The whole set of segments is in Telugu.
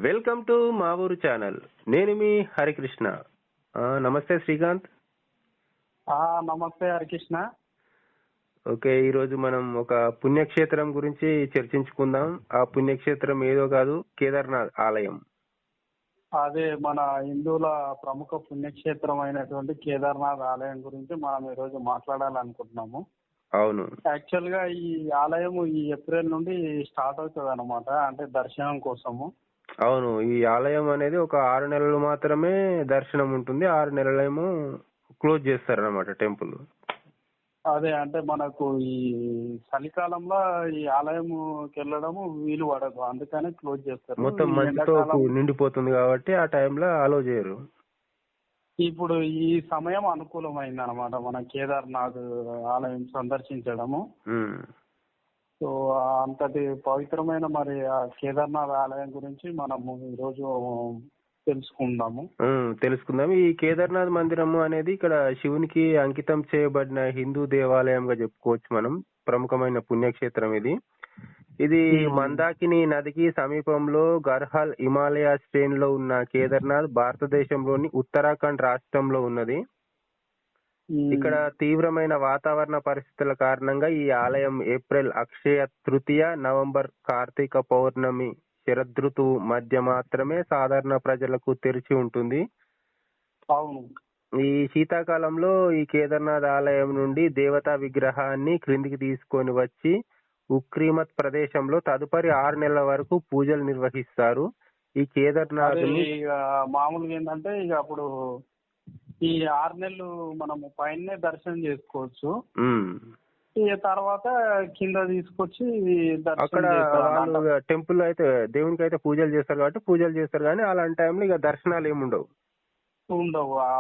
వెల్కమ్ టు మా ఊరు ఛానల్. నేను మీ హరికృష్ణ. నమస్తే శ్రీకాంత్. నమస్తే హరికృష్ణ. ఓకే, ఈరోజు మనం ఒక పుణ్యక్షేత్రం గురించి చర్చించుకుందాం. ఆ పుణ్యక్షేత్రం ఏదో కాదు, కేదార్నాథ్ ఆలయం. అదే మన హిందువుల ప్రముఖ పుణ్యక్షేత్రం అయినటువంటి కేదార్నాథ్ ఆలయం గురించి మనం ఈరోజు మాట్లాడాలనుకుంటున్నాము. అవును, యాక్చువల్ గా ఈ ఆలయం ఈ ఏప్రిల్ నుండి స్టార్ట్ అవుతుంది అనమాట, అంటే దర్శనం కోసము. అవును, ఈ ఆలయం అనేది ఒక 6 నెలలు మాత్రమే దర్శనం ఉంటుంది. 6 నెలలేమో క్లోజ్ చేస్తారనమాట టెంపుల్. అదే అంటే మనకు ఈ చలికాలంలో ఈ ఆలయంకి వెళ్ళడము వీలు పడదు, అందుకనే క్లోజ్ చేస్తారు. మొత్తం మంచుతో నిండిపోతుంది కాబట్టి ఆ టైంలో అలో చేయరు. ఇప్పుడు ఈ సమయం అనుకూలమైంది అనమాట మన కేదార్నాథ్ ఆలయం సందర్శించడము. సో అంతటి పవిత్రమైన మరి ఆ కేదార్నాథ్ ఆలయం గురించి మనము ఈరోజు తెలుసుకుందాం. ఈ కేదార్నాథ్ మందిరము అనేది ఇక్కడ శివునికి అంకితం చేయబడిన హిందూ దేవాలయంగా చెప్పుకోవచ్చు మనం. ప్రముఖమైన పుణ్యక్షేత్రం ఇది. ఇది మందాకిని నదికి సమీపంలో గర్హల్ హిమాలయ శ్రేణిలో ఉన్న కేదార్నాథ్ భారతదేశంలోని ఉత్తరాఖండ్ రాష్ట్రంలో ఉన్నది. ఇక్కడ తీవ్రమైన వాతావరణ పరిస్థితుల కారణంగా ఈ ఆలయం ఏప్రిల్ అక్షయ తృతీయ, నవంబర్ కార్తీక పౌర్ణమి శరదృతువు మధ్య మాత్రమే సాధారణ ప్రజలకు తెరిచి ఉంటుంది. ఈ శీతాకాలంలో ఈ కేదార్నాథ్ ఆలయం నుండి దేవతా విగ్రహాన్ని క్రిందికి తీసుకొని వచ్చి ఉక్రీమత్ ప్రదేశంలో తదుపరి 6 నెలల వరకు పూజలు నిర్వహిస్తారు. ఈ కేదార్నాథ్ మామూలుగా ఏంటంటే ఇక అప్పుడు ఈ 6 నెలలు మనము పైన దర్శనం చేసుకోవచ్చు. తర్వాత కింద తీసుకొచ్చి అక్కడ వాళ్ళు టెంపుల్ అయితే దేవునికి అయితే పూజలు చేస్తారు కాబట్టి పూజలు చేస్తారు, కానీ అలాంటి టైంలో ఇక దర్శనాలు ఏమి ఉండవు.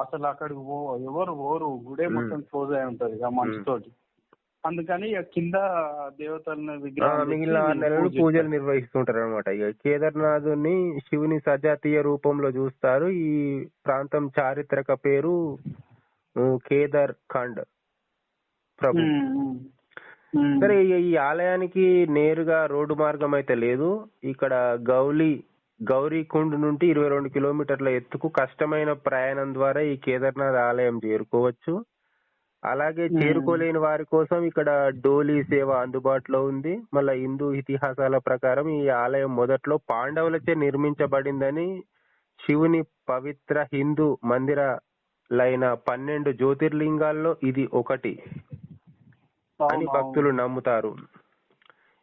అసలు అక్కడికి ఎవరు పోరు, గుడే మొత్తం క్లోజ్ అయి ఉంటది మంచుతోటి. అందుకని ఇక కింద దేవతలను మిగిలిన 6 నెలలు పూజలు నిర్వహిస్తుంటారు అనమాట. ఇక కేదార్నాథుని శివుని సజాతీయ రూపంలో చూస్తారు. ఈ ప్రాంతం చారిత్రక పేరు కేదార్ ఖండ్ ప్రభు. సరే, ఈ ఆలయానికి నేరుగా రోడ్డు మార్గం అయితే లేదు. ఇక్కడ గౌరీకుండ్ నుండి 22 కిలోమీటర్ల ఎత్తుకు కష్టమైన ప్రయాణం ద్వారా ఈ కేదార్నాథ్ ఆలయం చేరుకోవచ్చు. అలాగే చేరుకోలేని వారి కోసం ఇక్కడ డోలీ సేవ అందుబాటులో ఉంది. మళ్ళీ హిందూ ఇతిహాసాల ప్రకారం ఈ ఆలయం మొదట్లో పాండవులచే నిర్మించబడిందని, శివుని పవిత్ర హిందూ మందిరాలైన 12 జ్యోతిర్లింగాల్లో ఇది ఒకటి అని భక్తులు నమ్ముతారు.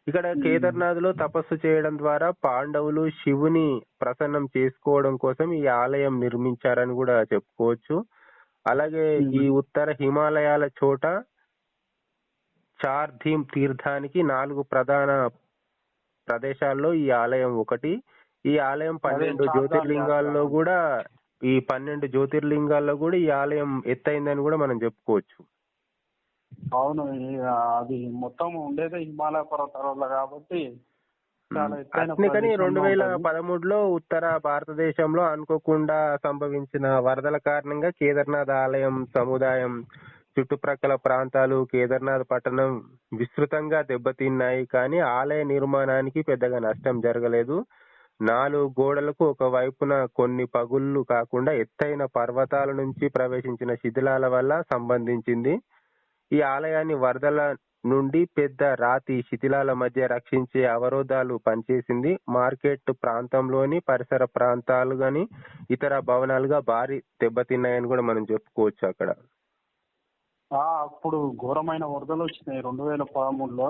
ఇక్కడ కేదార్నాథ్ లో తపస్సు చేయడం ద్వారా పాండవులు శివుని ప్రసన్నం చేసుకోవడం కోసం ఈ ఆలయం నిర్మించారని కూడా చెప్పుకోవచ్చు. అలాగే ఈ ఉత్తర హిమాలయాల చోట చార్ధీమ్ తీర్థానికి 4 ప్రధాన ప్రదేశాల్లో ఈ ఆలయం ఒకటి. ఈ ఆలయం 12 జ్యోతిర్లింగాల్లో కూడా ఈ ఆలయం ఎత్తైందని కూడా మనం చెప్పుకోవచ్చు. అవును, అది మొత్తం ఉండేది హిమాలయ పర్వతాలలో కాబట్టి కానీ 2013లో ఉత్తర భారతదేశంలో అనుకోకుండా సంభవించిన వరదల కారణంగా కేదార్నాథ్ ఆలయం సముదాయం చుట్టుప్రక్కల ప్రాంతాలు కేదార్నాథ్ పట్టణం విస్తృతంగా దెబ్బతిన్నాయి. కానీ ఆలయ నిర్మాణానికి పెద్దగా నష్టం జరగలేదు. 4 గోడలకు ఒక వైపున కొన్ని పగుళ్లు కాకుండా ఎత్తైన పర్వతాల నుంచి ప్రవేశించిన శిథిలాల వల్ల సంబంధించింది. ఈ ఆలయాన్ని వరదల నుండి పెద్ద రాతి శిథిలాల మధ్య రక్షించే అవరోధాలు పనిచేసింది. మార్కెట్ ప్రాంతంలోని పరిసర ప్రాంతాలు గాని ఇతర భవనాలుగా భారీ దెబ్బతిన్నాయని కూడా మనం చెప్పుకోవచ్చు. అక్కడ అప్పుడు ఘోరమైన వరదలు వచ్చినాయి 2013లో.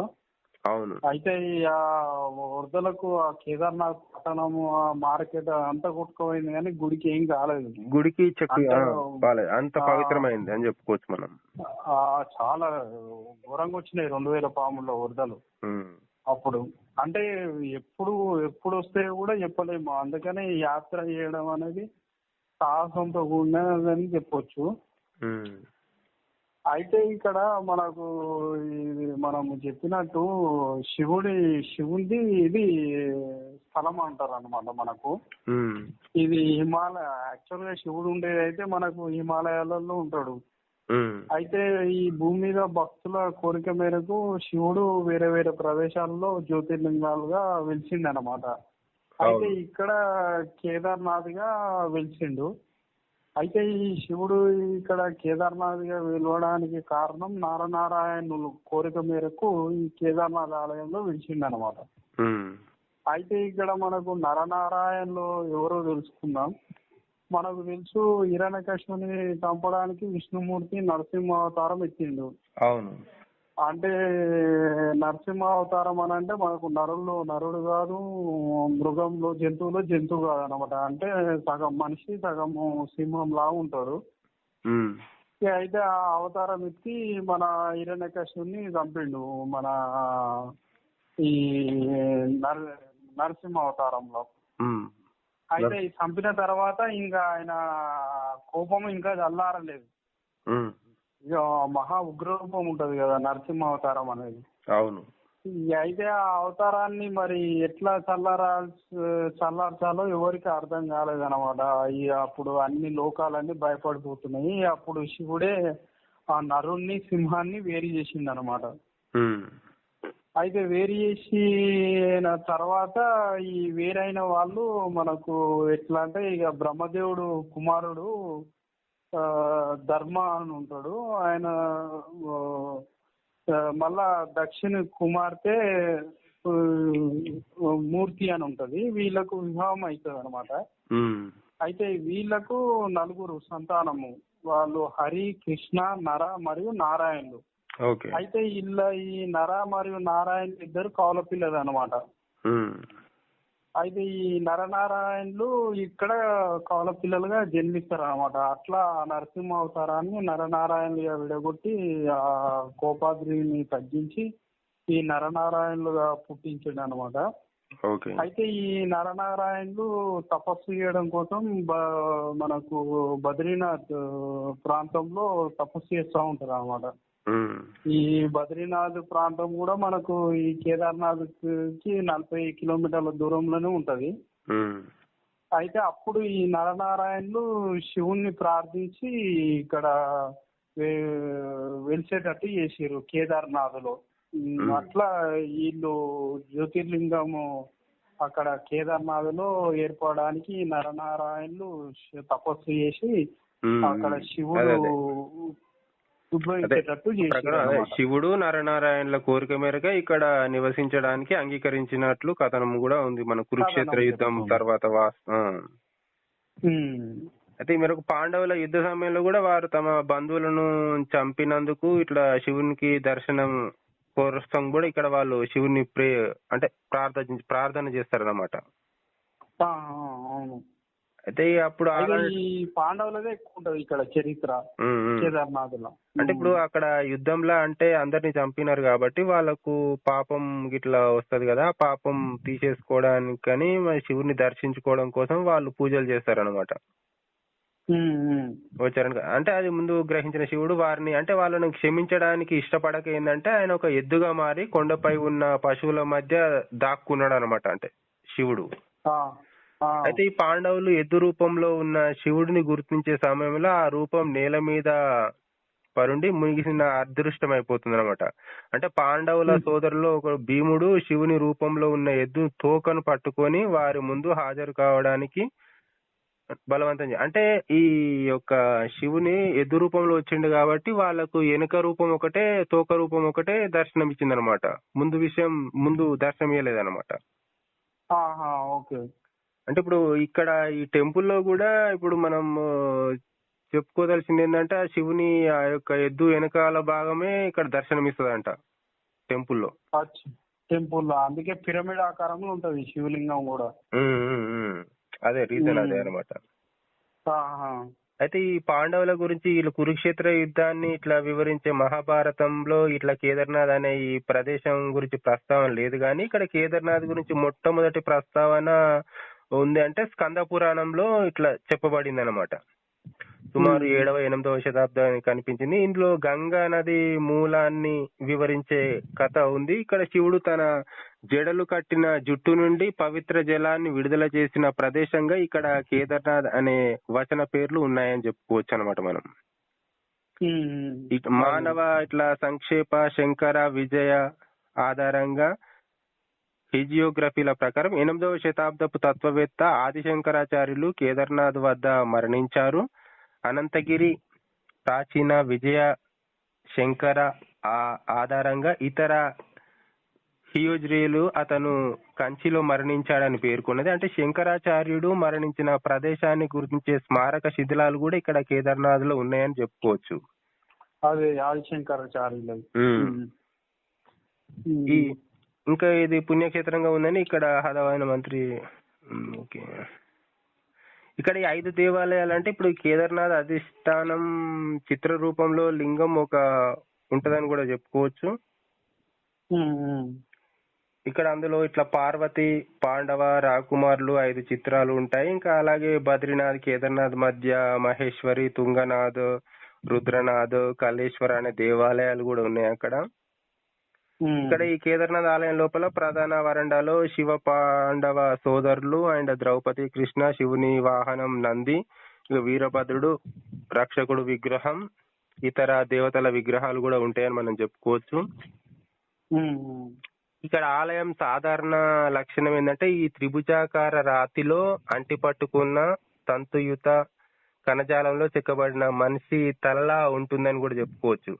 అవును, అయితే ఆ వరదలకు ఆ కేదార్నాథ్ పట్టణము మార్కెట్ అంతా కొట్టుకుపోయింది, కానీ గుడికి ఏం కాలేదు. గుడికి అంత పవిత్రమైంది అని చెప్పుకోవచ్చు మనం. చాలా ఘోరంగా వచ్చినాయి 2013లో వరదలు. అప్పుడు అంటే ఎప్పుడు వస్తే కూడా చెప్పలేము. అందుకని యాత్ర చేయడం అనేది సాహసంతో కూడినదని చెప్పొచ్చు. అయితే ఇక్కడ మనకు మనం చెప్పినట్టు శివుడి ఇది స్థలం అంటారు అనమాట మనకు. ఇది యాక్చువల్ గా శివుడు ఉండేది అయితే మనకు హిమాలయాలలో ఉంటాడు. అయితే ఈ భూమి మీద భక్తుల కోరిక మేరకు శివుడు వేరే వేరే ప్రదేశాల్లో జ్యోతిర్లింగాలుగా వెలిసింది అనమాట. అయితే ఇక్కడ కేదార్నాథ్ గా వెలిసిండు. అయితే ఈ శివుడు ఇక్కడ కేదార్నాథ్ గా వెలవడానికి కారణం నారనారాయణులు కోరిక మేరకు ఈ కేదార్నాథ్ ఆలయంలో వెలిసిండు అనమాట. అయితే ఇక్కడ మనకు నరనారాయణలో ఎవరో తెలుసుకుందాం. మనకు తెలుసు హిరణ్యకశిపుని చంపడానికి విష్ణుమూర్తి నరసింహ అవతారం ఎత్తిండు. అవును. అంటే నరసింహ అవతారం అని అంటే మనకు నరుడు కాదు, మృగంలో జంతువు కాదు అనమాట. అంటే సగం మనిషి సగం సింహం లాగా ఉంటాడు. అయితే ఆ అవతారం ఎత్తి మన హిరణ్యకశిపుని చంపిండు మన ఈ నరసింహ అవతారంలో. అయితే ఈ చంపిన తర్వాత ఇంకా ఆయన కోపం ఇంకా చల్లారలేదు. ఇక మహా ఉగ్రరూపం ఉంటది కదా నరసింహ అవతారం అనేది. అవును. అయితే ఆ అవతారాన్ని మరి ఎట్లా చల్లార్చాలో ఎవరికి అర్థం కాలేదన్నమాట. అప్పుడు అన్ని లోకాలన్నీ భయపడిపోతున్నాయి. అప్పుడు శివుడే ఆ నరుణ్ణి సింహాన్ని వేరు చేసిండు అనమాట. అయితే వేరు చేసిన తర్వాత ఈ వేరైన వాళ్ళు మనకు ఎట్లా అంటే ఇక బ్రహ్మదేవుడు కుమారుడు ధర్మ అని ఉంటాడు. ఆయన మళ్ళా దక్షిణ కుమార్తె మూర్తి అని ఉంటది. వీళ్ళకు వివాహం అవుతుంది అనమాట. అయితే వీళ్ళకు 4 సంతానము. వాళ్ళు హరి, కృష్ణ, నర మరియు నారాయణులు. అయితే ఇలా ఈ నర మరియు నారాయణ ఇద్దరు కౌల పిల్లలు అనమాట. అయితే ఈ నరనారాయణులు ఇక్కడ కౌల పిల్లలుగా జన్మిస్తారు అనమాట. అట్లా నరసింహ అవతారాన్ని నరనారాయణులుగా విడగొట్టి ఆ కోపాద్రిని తగ్గించి ఈ నరనారాయణులుగా పుట్టించాడు అనమాట. అయితే ఈ నరనారాయణులు తపస్సు చేయడం కోసం మనకు బద్రీనాథ్ ప్రాంతంలో తపస్సు చేస్తూ ఉంటారు అనమాట. ఈ బద్రీనాథ్ ప్రాంతం కూడా మనకు ఈ కేదార్నాథ్ కి 40 కిలోమీటర్ల దూరంలోనే ఉంటది. అయితే అప్పుడు ఈ నరనారాయణులు శివుణ్ణి ప్రార్థించి ఇక్కడ వెలిసేటట్టు చేసిర్రు కేదార్నాథ్ లో. అట్లా వీళ్ళు జ్యోతిర్లింగము అక్కడ కేదార్నాథ్ లో ఏర్పడడానికి నరనారాయణులు తపస్సు చేసి అక్కడ శివుడు శివుడు నరనారాయణుల కోరిక మేరకు ఇక్కడ నివసించడానికి అంగీకరించినట్లు కథనం కూడా ఉంది మన కురుక్షేత్ర యుద్ధం తర్వాత. అయితే మేరకు పాండవుల యుద్ధ సమయంలో కూడా వారు తమ బంధువులను చంపినందుకు ఇట్లా శివునికి దర్శనం కోసం కూడా ఇక్కడ వాళ్ళు శివుని అంటే ప్రార్థన చేస్తారన్నమాట. అయితే అప్పుడు ఈ పాండవులదే ఎక్కువ ఉంటది ఇక్కడ చరిత్ర కేదార్నాథ్ లో. అంటే ఇప్పుడు అక్కడ యుద్ధంలో అంటే అందరిని చంపినారు కాబట్టి వాళ్ళకు పాపం గిట్లా వస్తది కదా, పాపం తీసేసుకోవడానికని శివుని దర్శించుకోవడం కోసం వాళ్ళు పూజలు చేస్తారనమాట. వచ్చారని అంటే అది ముందు గ్రహించిన శివుడు వారిని అంటే వాళ్ళని క్షమించడానికి ఇష్టపడక ఏంటంటే ఆయన ఒక ఎద్దుగా మారి కొండపై ఉన్న పశువుల మధ్య దాక్కున్నాడు అనమాట. అంటే శివుడు. అయితే ఈ పాండవులు ఎద్దు రూపంలో ఉన్న శివుడిని గుర్తించే సమయంలో ఆ రూపం నేల మీద పరుండి మునిగిసిన అదృష్టం అయిపోతుంది అనమాట. అంటే పాండవుల సోదరులో ఒక భీముడు శివుని రూపంలో ఉన్న ఎద్దు తోకను పట్టుకొని వారి ముందు హాజరు కావడానికి బలవంతం అంటే ఈ యొక్క శివుని ఎద్దు రూపంలో వచ్చిండు కాబట్టి వాళ్ళకు వెనుక రూపం ఒకటే తోక రూపం ఒకటే దర్శనం ఇచ్చింది అనమాట. ముందు దర్శనం ఇవ్వలేదన్నమాట. అంటే ఇప్పుడు ఇక్కడ ఈ టెంపుల్లో కూడా ఇప్పుడు మనం చెప్పుకోదలసింది ఏంటంటే ఆ శివుని ఆ యొక్క ఎద్దు వెనకాల భాగమే ఇక్కడ దర్శనం ఇస్తుందంట టెంపుల్లో. అందుకే పిరమిడ్ ఆకారంలో ఉంటది శివలింగం కూడా. అదే రీజన్ అదే అనమాట. అయితే ఈ పాండవుల గురించి వీళ్ళు కురుక్షేత్ర యుద్ధాన్ని ఇట్లా వివరించే మహాభారతంలో ఇట్లా కేదార్నాథ్ అనే ఈ ప్రదేశం గురించి ప్రస్తావన లేదు, కానీ ఇక్కడ కేదార్నాథ్ గురించి మొట్టమొదటి ప్రస్తావన ఉంది అంటే స్కంద పురాణంలో ఇట్లా చెప్పబడింది అనమాట. సుమారు 7వ 8వ శతాబ్దానికి కనిపించింది. ఇందులో గంగా నది మూలాన్ని వివరించే కథ ఉంది. ఇక్కడ శివుడు తన జడలు కట్టిన జుట్టు నుండి పవిత్ర జలాన్ని విడుదల చేసిన ప్రదేశంగా ఇక్కడ కేదార్నాథ్ అనే వచన పేర్లు ఉన్నాయని చెప్పుకోవచ్చు అనమాట మనం. మానవ ఇట్లా సంక్షేప శంకర విజయ ఆధారంగా హిజియోగ్రఫీల ప్రకారం 8వ శతాబ్దపు తత్వవేత్త ఆదిశంకరాచార్యులు కేదార్నాథ్ వద్ద మరణించారు. అనంతగిరి, ప్రాచీన విజయ శంకర ఆధారంగా ఇతర హియోజ్రీలు అతను కంచిలో మరణించాడని పేర్కొన్నది. అంటే శంకరాచార్యుడు మరణించిన ప్రదేశాన్ని గుర్తించే స్మారక శిథిలాలు కూడా ఇక్కడ కేదార్నాథ్ లో ఉన్నాయని చెప్పుకోవచ్చు. అదే ఆదిశంకరాచార్యులు. ఈ ఇంకా ఇది పుణ్యక్షేత్రంగా ఉందని ఇక్కడ హదవాయిన మంత్రి. ఓకే, ఇక్కడ ఈ 5 దేవాలయాలు అంటే ఇప్పుడు కేదార్నాథ్ అధిష్టానం చిత్ర రూపంలో లింగం ఒక ఉంటదని కూడా చెప్పుకోవచ్చు. ఇక్కడ అందులో ఇట్లా పార్వతి, పాండవ, రాకుమారులు 5 చిత్రాలు ఉంటాయి. ఇంకా అలాగే బద్రీనాథ్, కేదార్నాథ్ మధ్య మహేశ్వరి, తుంగనాథ్, రుద్రనాథ్, కలేశ్వర అనే దేవాలయాలు కూడా ఉన్నాయి అక్కడ. ఇక్కడ ఈ కేదార్నాథ్ ఆలయం లోపల ప్రధాన వరండాలో శివ పాండవ సోదరులు అండ్ ద్రౌపది, కృష్ణ, శివుని వాహనం నంది, వీరభద్రుడు రక్షకుడు విగ్రహం, ఇతర దేవతల విగ్రహాలు కూడా ఉంటాయని మనం చెప్పుకోవచ్చు. ఇక్కడ ఆలయం సాధారణ లక్షణం ఏంటంటే ఈ త్రిభుజాకార రాతిలో అంటిపట్టుకున్న తంతుయుత కణజాలంలో చెక్కబడిన మనిషి తలలా ఉంటుందని కూడా చెప్పుకోవచ్చు.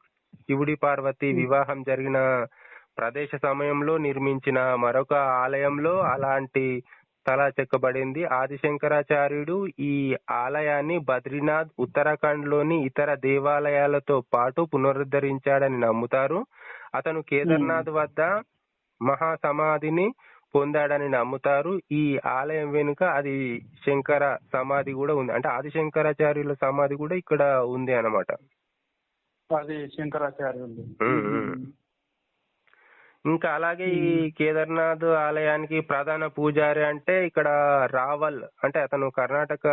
శివుడి పార్వతి వివాహం జరిగిన ప్రదేశ సమయంలో నిర్మించిన మరొక ఆలయంలో అలాంటి తల చెక్కబడింది. ఆదిశంకరాచార్యుడు ఈ ఆలయాన్ని బద్రీనాథ్, ఉత్తరాఖండ్ లోని ఇతర దేవాలయాలతో పాటు పునరుద్ధరించాడని నమ్ముతారు. అతను కేదార్నాథ్ వద్ద మహాసమాధిని పొందాడని నమ్ముతారు. ఈ ఆలయం వెనుక అది శంకర సమాధి కూడా ఉంది. అంటే ఆదిశంకరాచార్యుల సమాధి కూడా ఇక్కడ ఉంది అన్నమాట. అది శంకరాచార్యులు. ఇంకా అలాగే ఈ కేదార్నాథ్ ఆలయానికి ప్రధాన పూజారి అంటే ఇక్కడ రావల్, అంటే అతను కర్ణాటక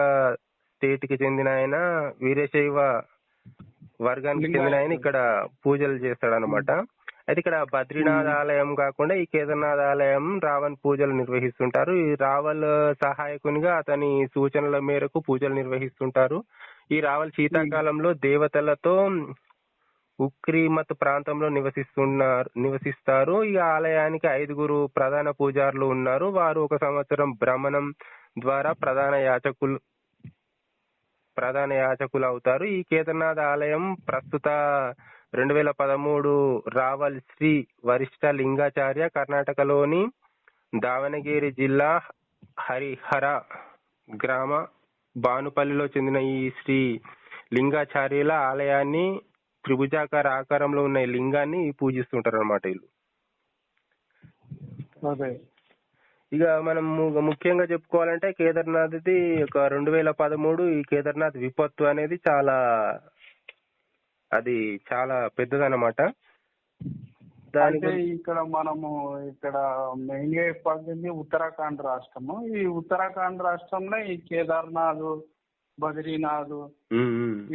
స్టేట్ కి చెందిన ఆయన, వీరశైవ వర్గానికి చెందిన ఆయన ఇక్కడ పూజలు చేస్తాడు అనమాట. అయితే ఇక్కడ బద్రీనాథ్ ఆలయం కాకుండా ఈ కేదార్నాథ్ ఆలయం రావణ్ పూజలు నిర్వహిస్తుంటారు. ఈ రావల్ సహాయకునిగా అతని సూచనల మేరకు పూజలు నిర్వహిస్తుంటారు. ఈ రావల్ శీతాకాలంలో దేవతలతో ఉక్రీమత్ ప్రాంతంలో నివసిస్తారు. ఈ ఆలయానికి 5 ప్రధాన పూజారులు ఉన్నారు. వారు ఒక సంవత్సరం భ్రమణం ద్వారా ప్రధాన యాచకులు అవుతారు. ఈ కేదార్నాథ్ ఆలయం ప్రస్తుత 2013 రావల్ శ్రీ వరిష్ఠ లింగాచార్య కర్ణాటకలోని దావణగిరి జిల్లా హరిహర గ్రామ బానుపల్లిలో చెందిన ఈ శ్రీ లింగాచార్యుల ఆలయాన్ని త్రిభుజాకార ఆకారంలో ఉన్న ఈ లింగాన్ని పూజిస్తుంటారు అన్నమాట వీళ్ళు. ఇక మనం ముఖ్యంగా చెప్పుకోవాలంటే కేదార్నాథ్ది ఒక 2013 ఈ కేదార్నాథ్ విపత్తు అనేది అది చాలా పెద్దదన్నమాట. అయితే ఇక్కడ మనము మెయిన్ గా చెప్పాల్సింది ఉత్తరాఖండ్ రాష్ట్రము. ఈ ఉత్తరాఖండ్ రాష్ట్రంలో ఈ కేదార్నాథ్, బద్రీనాథ్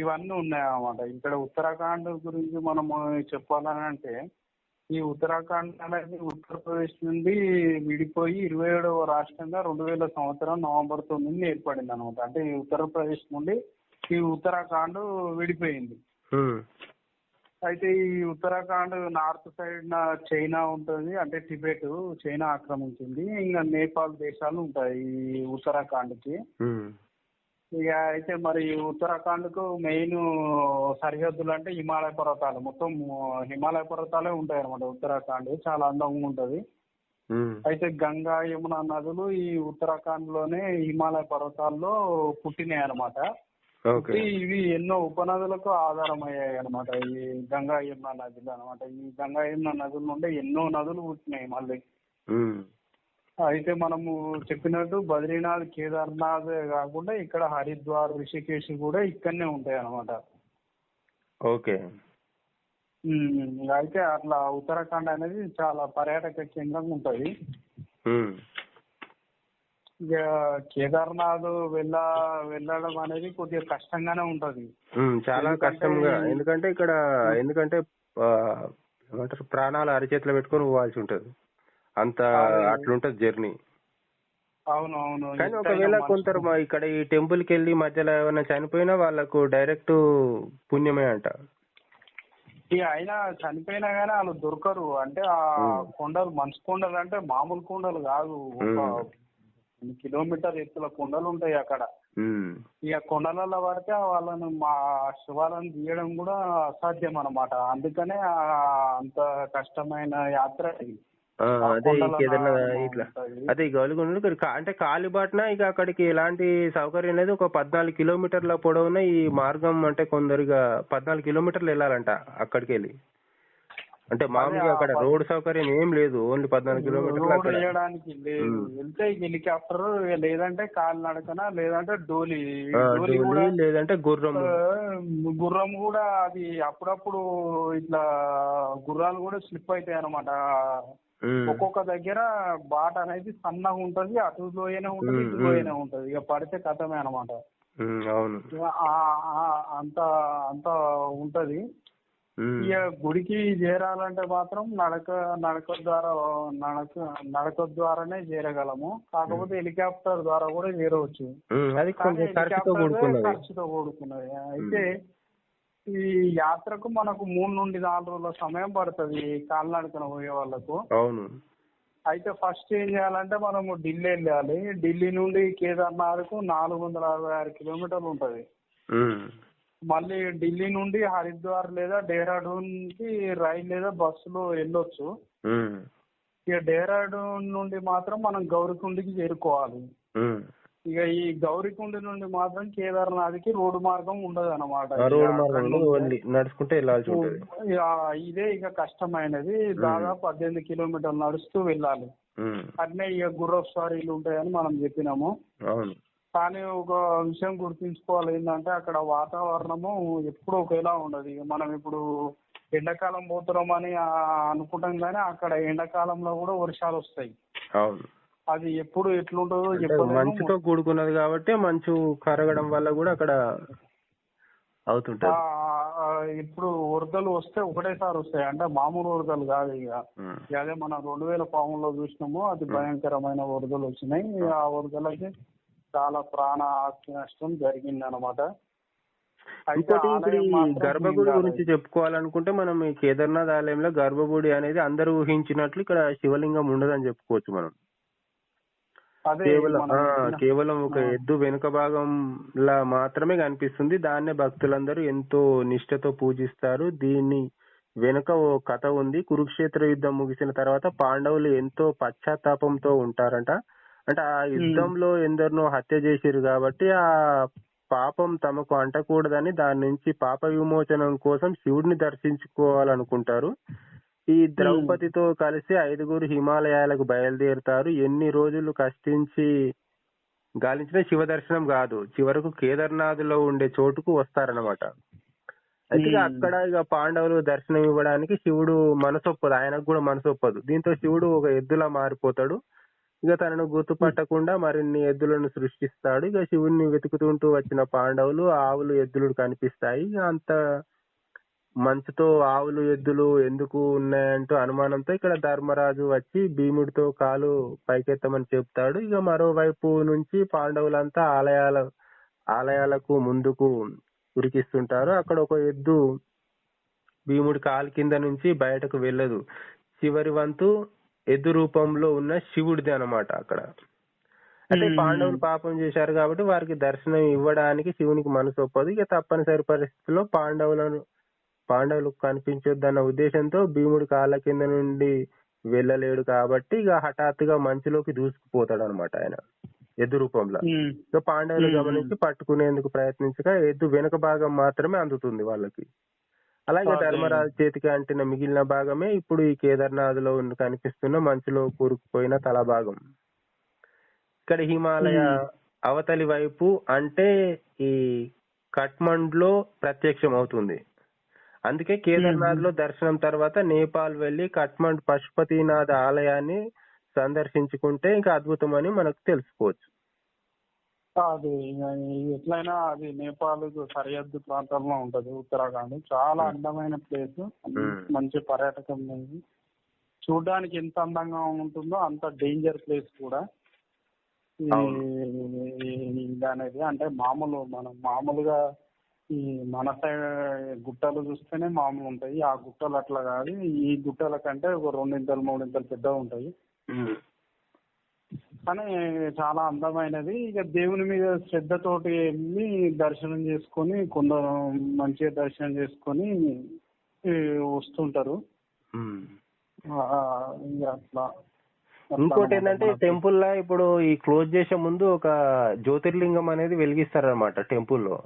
ఇవన్నీ ఉన్నాయన్నమాట. ఇక్కడ ఉత్తరాఖండ్ గురించి మనము చెప్పాలని అంటే ఈ ఉత్తరాఖండ్ అనేది ఉత్తరప్రదేశ్ నుండి విడిపోయి 27వ రాష్ట్రంగా 2000 సంవత్సరం నవంబర్ 9 ఏర్పడింది అనమాట. అంటే ఈ ఉత్తరప్రదేశ్ నుండి ఈ ఉత్తరాఖండ్ విడిపోయింది. అయితే ఈ ఉత్తరాఖండ్ నార్త్ సైడ్ చైనా ఉంటుంది, అంటే టిబెట్ చైనా ఆక్రమించింది. ఇంకా నేపాల్ దేశాలు ఉంటాయి ఈ ఉత్తరాఖండ్ కి. ఇక అయితే మరి ఉత్తరాఖండ్ కు మెయిన్ సరిహద్దులు అంటే హిమాలయ పర్వతాలు, మొత్తం హిమాలయ పర్వతాలే ఉంటాయి అనమాట. ఉత్తరాఖండ్ చాలా అందంగా ఉంటది. అయితే గంగా, యమున నదులు ఈ ఉత్తరాఖండ్ లోనే హిమాలయ పర్వతాల్లో పుట్టినాయి అనమాట. ఇవి ఎన్నో ఉపనదులకు ఆధారం అయ్యాయి అనమాట. ఈ గంగా, యమున నదులు అనమాట. ఈ గంగా, యమున నదుల నుండి ఎన్నో నదులు పుట్టినాయి మళ్ళీ. అయితే మనము చెప్పినట్టు బద్రీనాథ్, కేదార్నాథ్ కాకుండా ఇక్కడ హరిద్వార్, రిషికేశ్ కూడా ఇక్కడనే ఉంటాయి అనమాట. ఓకే. అయితే అట్లా ఉత్తరాఖండ్ అనేది చాలా పర్యాటక కేంద్రంగా ఉంటది. ఇక కేదార్నాథ్ వెళ్ళడం అనేది కొద్దిగా కష్టంగానే ఉంటది, చాలా కష్టంగా. ఎందుకంటే ఇక్కడ ఏమంటారు, ప్రాణాలు అరిచేతిలో పెట్టుకొని పోవాల్సి ఉంటది, అంత అట్లుంటది జర్నీ. అవునవును. కానీ ఒకవేళ కొందరు ఇక్కడ ఈ టెంపుల్ కి వెళ్ళి మధ్యలో ఏమైనా చనిపోయినా వాళ్ళకు డైరెక్ట్ పుణ్యమే అంట. ఇక అయినా చనిపోయినా గానీ వాళ్ళు దొరకరు. అంటే ఆ కొండలు మంచు కొండలు అంటే మామూలు కొండలు కాదు, ఒక కిలోమీటర్ ఎత్తుల కొండలు ఉంటాయి అక్కడ. ఇక కొండలలో పడితే వాళ్ళను మా శవాలను తీయడం కూడా అసాధ్యం అన్నమాట. అందుకనే అంత కష్టమైన యాత్ర ఇది. అదే ఇట్లా అదే గౌలిగొండ అంటే కాలిబాట్న ఇక అక్కడికి ఎలాంటి సౌకర్యం లేదు. ఒక 14 కిలోమీటర్ల పొడవున ఈ మార్గం, అంటే కొందరుగా 14 కిలోమీటర్లు వెళ్ళాలంట అక్కడికి వెళ్ళి. అంటే మామూలుగా అక్కడ రోడ్ సౌకర్యం ఏం లేదు, ఓన్లీ 14 కిలోమీటర్లు వెళ్ళడానికి లేదు. వెళ్తే హెలికాప్టర్, లేదంటే కాలి నడకన, లేదంటే డోలీ లేదంటే గుర్రం కూడా. అది అప్పుడప్పుడు ఇట్లా గుర్రాలు కూడా స్లిప్ అవుతాయి అన్నమాట. ఒక్కొక్క దగ్గర బాట అనేది సన్నగా ఉంటది, అటు లోయనే ఉంటది, ఇటు లోయనే ఉంటది. ఇక పడితే కథమే అనమాట. అంత అంత ఉంటది. ఇక గుడికి చేరాలంటే మాత్రం నడక ద్వారానే చేరగలము. కాకపోతే హెలికాప్టర్ ద్వారా కూడా చేరవచ్చు, ఖర్చుతో కూడుకున్నది. అయితే ఈ యాత్రకు మనకు 3 నుండి 4 రోజుల సమయం పడుతుంది కాలినడకన పోయే వాళ్ళకు. అవును. అయితే ఫస్ట్ ఏం చేయాలంటే మనము ఢిల్లీ వెళ్ళాలి. ఢిల్లీ నుండి కేదార్నాథ్కు 466 కిలోమీటర్లు ఉంటది. మళ్ళీ ఢిల్లీ నుండి హరిద్వార్ లేదా డెహ్రాడూన్ కి రైలు లేదా బస్సులో వెళ్ళొచ్చు. ఇక డెహ్రాడూన్ నుండి మాత్రం మనం గౌరీకుండకి చేరుకోవాలి. ఇక ఈ గౌరీకుండ నుండి మాత్రం కేదార్నాథ్కి రోడ్డు మార్గం ఉండదు అనమాట. నడుచుకుంటే ఇదే ఇక కష్టమైనది. దాదాపు 18 కిలోమీటర్లు నడుస్తూ వెళ్ళాలి. అట్నే ఇక గుర్రపు స్వారీలు ఉంటాయని మనం చెప్పినాము. కానీ ఒక విషయం గుర్తుంచుకోవాలి ఏంటంటే అక్కడ వాతావరణము ఎప్పుడు ఒకేలా ఉండదు. మనం ఇప్పుడు ఎండాకాలం పోతున్నామని అనుకుంటాం కానీ అక్కడ ఎండాకాలంలో కూడా వర్షాలు వస్తాయి. అది ఎప్పుడు ఎట్లుంటుందో మంచుతో కూడుకున్నది కాబట్టి మంచు కరగడం వల్ల కూడా అక్కడ అవుతుంటది. ఇప్పుడు వరదలు వస్తే ఒకటేసారి వస్తాయి, అంటే మామూలు వరదలు కాదు. ఇక అదే మనం 2013లో చూసినాము, అది భయంకరమైన వరదలు వచ్చినాయి. ఆ వరదలకి చాలా ప్రాణ ఆస్తి నష్టం జరిగింది అనమాట. ఇంకోటి ఇప్పుడు ఈ గర్భగుడి గురించి చెప్పుకోవాలనుకుంటే మనం ఈ కేదార్నాథ్ ఆలయంలో గర్భగుడి అనేది అందరూ ఊహించినట్లు ఇక్కడ శివలింగం ఉండదని చెప్పుకోవచ్చు మనం. కేవలం ఒక ఎద్దు వెనుక భాగంలా మాత్రమే కనిపిస్తుంది. దాన్నే భక్తులందరూ ఎంతో నిష్ఠతో పూజిస్తారు. దీన్ని వెనుక ఓ కథ ఉంది. కురుక్షేత్ర యుద్ధం ముగిసిన తర్వాత పాండవులు ఎంతో పశ్చాత్తాపంతో ఉంటారంట. అంటే ఆ యుద్ధంలో ఎందరినో హత్య చేసిరు కాబట్టి ఆ పాపం తమకు అంటకూడదని దాని నుంచి పాప విమోచనం కోసం శివుడిని దర్శించుకోవాలనుకుంటారు. ఈ ద్రౌపదితో కలిసి 5గురు హిమాలయాలకు బయలుదేరుతారు. ఎన్ని రోజులు కష్టించి గాలించిన శివ దర్శనం కాదు, చివరకు కేదార్నాథ్ లో ఉండే చోటుకు వస్తారనమాట. అయితే అక్కడ ఇక పాండవులు దర్శనం ఇవ్వడానికి శివుడు మనసొప్పదు, ఆయనకు కూడా మనసొప్పదు. దీంతో శివుడు ఒక ఎద్దులా మారిపోతాడు. ఇక తనను గుర్తుపట్టకుండా మరిన్ని ఎద్దులను సృష్టిస్తాడు. ఇక శివుడిని వెతుకుతుంటూ వచ్చిన పాండవులు ఆవులు ఎద్దులు కనిపిస్తాయి. అంత మంచుతో ఆవులు ఎద్దులు ఎందుకు ఉన్నాయంటూ అనుమానంతో ఇక్కడ ధర్మరాజు వచ్చి భీముడితో కాలు పైకెత్తమని చెప్తాడు. ఇక మరోవైపు నుంచి పాండవులంతా ఆలయాలకు ముందుకు ఉరికిస్తుంటారు. అక్కడ ఒక ఎద్దు భీముడి కాలు కింద నుంచి బయటకు వెళ్ళదు. చివరి వంతు ఎద్దు రూపంలో ఉన్న శివుడిది అనమాట అక్కడ. అంటే పాండవులు పాపం చేశారు కాబట్టి వారికి దర్శనం ఇవ్వడానికి శివునికి మనసు ఒప్పదు. ఇక తప్పనిసరి పరిస్థితుల్లో పాండవులకు కనిపించొద్దన్న ఉద్దేశంతో భీముడి కాళ్ళ కింద నుండి వెళ్ళలేడు కాబట్టి ఇక హఠాత్తుగా మంచులోకి దూసుకుపోతాడు అనమాట ఆయన ఎద్దు రూపంలో. సో పాండవులు గమనించి పట్టుకునేందుకు ప్రయత్నించగా ఎద్దు వెనుక భాగం మాత్రమే అందుతుంది వాళ్ళకి. అలాగే ధర్మరాజు చేతికి అంటిన మిగిలిన భాగమే ఇప్పుడు ఈ కేదార్నాథ్ లో కనిపిస్తున్న మంచులో కూరుకుపోయిన తల భాగం. ఇక్కడ హిమాలయ అవతలి వైపు అంటే ఈ కఠ్మండ్లో ప్రత్యక్షం అవుతుంది. అందుకే కేదార్నాథ్ లో దర్శనం తర్వాత నేపాల్ వెళ్లి కఠ్మండ్ పశుపతినాథ్ ఆలయాన్ని సందర్శించుకుంటే ఇంకా అద్భుతమని మనకు తెలుసుకోవచ్చు. అది ఎట్లయినా అది నేపాల్ సరిహద్దు ప్రాంతంలో ఉంటది, ఉత్తరాఖండ్. చాలా అందమైన ప్లేస్, మంచి పర్యాటకం. చూడడానికి ఎంత అందంగా ఉంటుందో అంత డేంజర్ ప్లేస్ కూడా ఇది అనేది. అంటే మనం మామూలుగా ఈ మన సైడ్ గుట్టలు చూస్తేనే మామూలు ఉంటాయి, ఆ గుట్టలు అట్లా కాదు. ఈ గుట్టల కంటే ఒక 2 3 పెద్దగా ఉంటాయి. కానీ చాలా అందమైనది. ఇక దేవుని మీద శ్రద్ధతోటి వెళ్ళి దర్శనం చేసుకొని, కొందరు మంచిగా దర్శనం చేసుకొని వస్తుంటారు. ఇక అట్లా. ఇంకోటి ఏంటంటే టెంపుల్ లా ఇప్పుడు ఈ క్లోజ్ చేసే ముందు ఒక జ్యోతిర్లింగం అనేది వెలిగిస్తారనమాట టెంపుల్లో.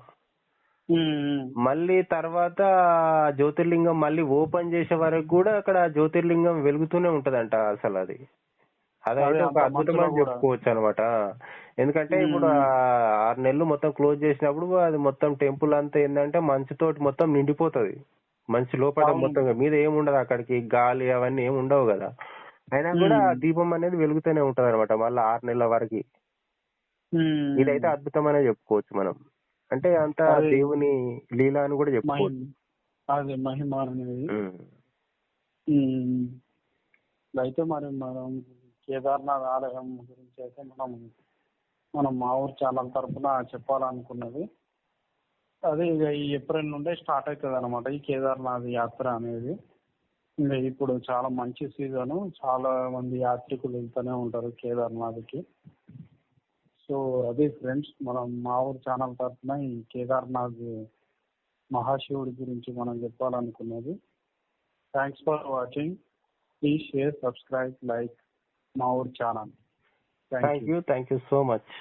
మళ్ళీ తర్వాత జ్యోతిర్లింగం మళ్ళీ ఓపెన్ చేసే వరకు కూడా అక్కడ జ్యోతిర్లింగం వెలుగుతూనే ఉంటదంట. అసలు అదైతే ఒక అద్భుతం అని చెప్పుకోవచ్చు అనమాట. ఎందుకంటే ఇప్పుడు 6 నెలలు మొత్తం క్లోజ్ చేసినప్పుడు అది మొత్తం టెంపుల్ అంతా ఏంటంటే మంచుతోటి మొత్తం నిండిపోతది. మంచి లోపల మొత్తం మీద ఏముండదు, అక్కడికి గాలి అవన్నీ ఏమి ఉండవు కదా. అయినా కూడా దీపం అనేది వెలుగుతూనే ఉంటది అనమాట మళ్ళీ 6 నెలల వరకు. ఇదైతే అద్భుతం అనే చెప్పుకోవచ్చు మనం. అంటే అంత దేవుని లీల అని కూడా చెప్పుకోవచ్చు. అదే మహిమ అనేది. అయితే మరి మనం కేదార్నాథ్ ఆలయం గురించి అయితే మనం మా ఊరు ఛానల్ తరఫున చెప్పాలనుకున్నది అదే. ఇక ఈ ఏప్రిల్ నుండే స్టార్ట్ అవుతుంది అనమాట ఈ కేదార్నాథ్ యాత్ర అనేది. ఇంకా ఇప్పుడు చాలా మంచి సీజను, చాలా మంది యాత్రికులు వెళ్తూనే ఉంటారు కేదార్నాథ్కి. సో అదే ఫ్రెండ్స్, మనం మా ఊరు ఛానల్ తరఫున ఈ కేదార్నాథ్ మహాశివుడి గురించి మనం చెప్పాలనుకున్నది. Thanks for watching. Please share, subscribe, like మా ఊరు channel. Thank you so much.